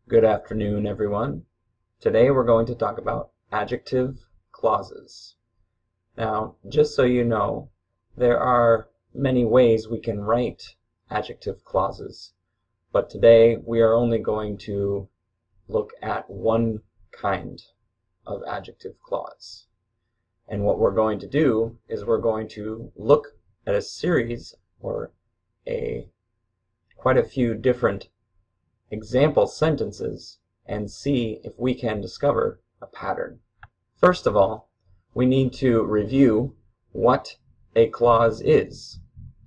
Good afternoon, everyone. Today we're going to talk about adjective clauses. Now, just so you know, there are many ways we can write adjective clauses, but today we are only going to look at one kind of adjective clause. And what we're going to do is we're going to look at a series or quite a few different example sentences and see if we can discover a pattern. First of all, we need to review what a clause is.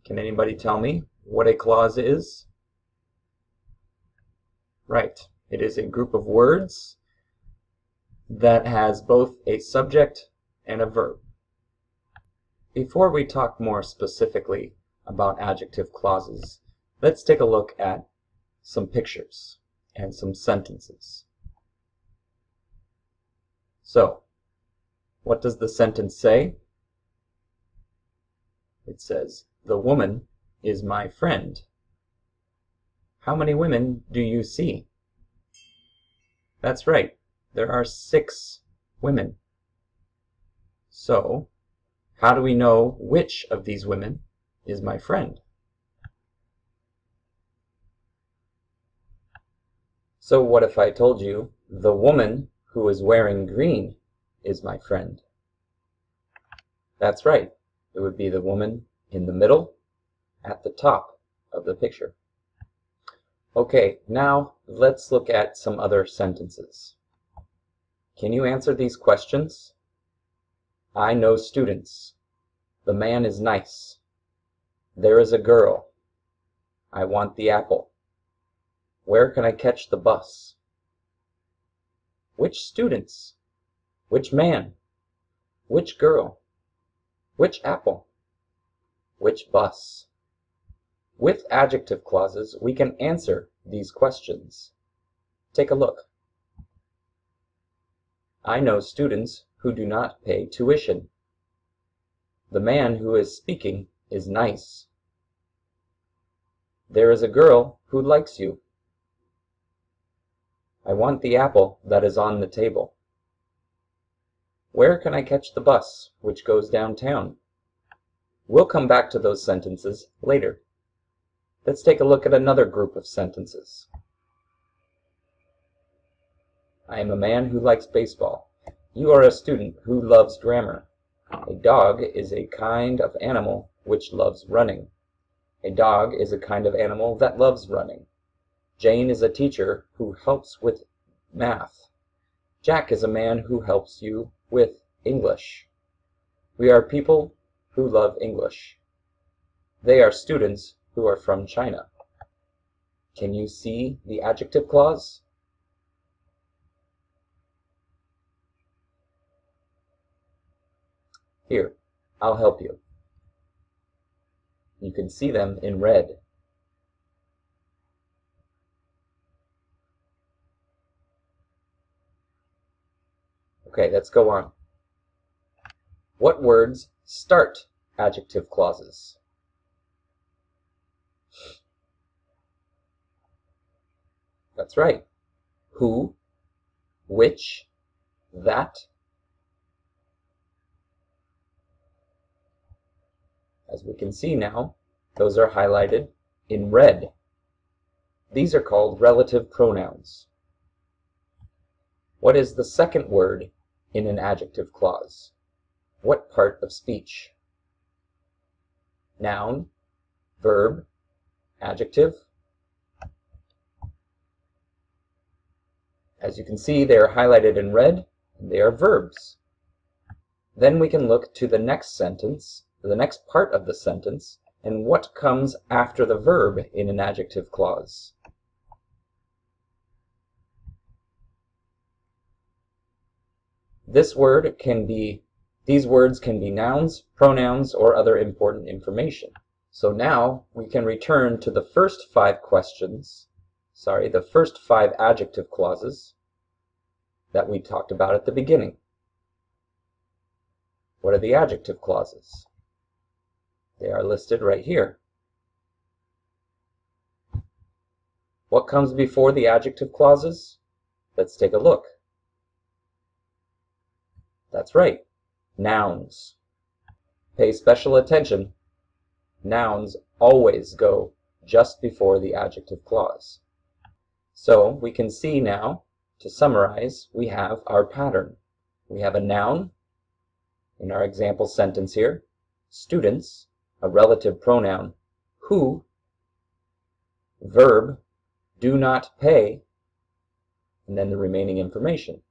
Can anybody tell me what a clause is? Right. It is a group of words that has both a subject and a verb. Before we talk more specifically about adjective clauses, let's take a look at some pictures and some sentences. So, what does the sentence say? It says, "The woman is my friend." How many women do you see? That's right, there are 6 women. So, how do we know which of these women is my friend? So what if I told you, the woman who is wearing green is my friend? That's right. It would be the woman in the middle at the top of the picture. Okay, now let's look at some other sentences. Can you answer these questions? I know students. The man is nice. There is a girl. I want the apple. Where can I catch the bus? Which students? Which man? Which girl? Which apple? Which bus? With adjective clauses, we can answer these questions. Take a look. I know students who do not pay tuition. The man who is speaking is nice. There is a girl who likes you. I want the apple that is on the table. Where can I catch the bus which goes downtown? We'll come back to those sentences later. Let's take a look at another group of sentences. I am a man who likes baseball. You are a student who loves grammar. A dog is a kind of animal which loves running. A dog is a kind of animal that loves running. Jane is a teacher who helps with math. Jack is a man who helps you with English. We are people who love English. They are students who are from China. Can you see the adjective clause? Here, I'll help you. You can see them in red. Okay, let's go on. What words start adjective clauses? That's right. Who, which, that. As we can see now, those are highlighted in red. These are called relative pronouns. What is the second word in an adjective clause? What part of speech? Noun, verb, adjective. As you can see, they are highlighted in red, and they are verbs. Then we can look to the next sentence, the next part of the sentence, and what comes after the verb in an adjective clause. These words can be nouns, pronouns, or other important information. So now we can return to the first 5 adjective clauses that we talked about at the beginning. What are the adjective clauses? They are listed right here. What comes before the adjective clauses? Let's take a look. That's right, nouns. Pay special attention. Nouns always go just before the adjective clause. So we can see now, to summarize, we have our pattern. We have a noun in our example sentence here, students, a relative pronoun, who, verb, do not pay, and then the remaining information,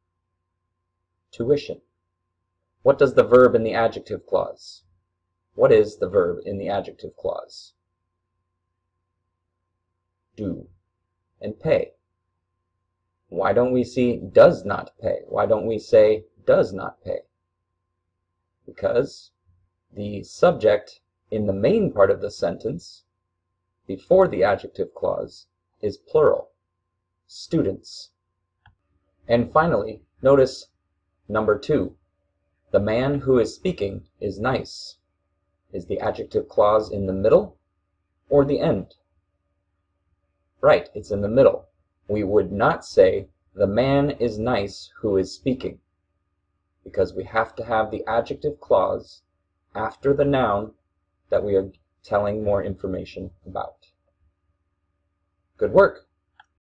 tuition. What does the verb in the adjective clause? What is the verb in the adjective clause? Do and pay. Why don't we see does not pay? Why don't we say does not pay? Because the subject in the main part of the sentence before the adjective clause is plural, students. And finally, notice number 2. The man who is speaking is nice. Is the adjective clause in the middle or the end? Right, it's in the middle. We would not say the man is nice who is speaking, because we have to have the adjective clause after the noun that we are telling more information about. Good work!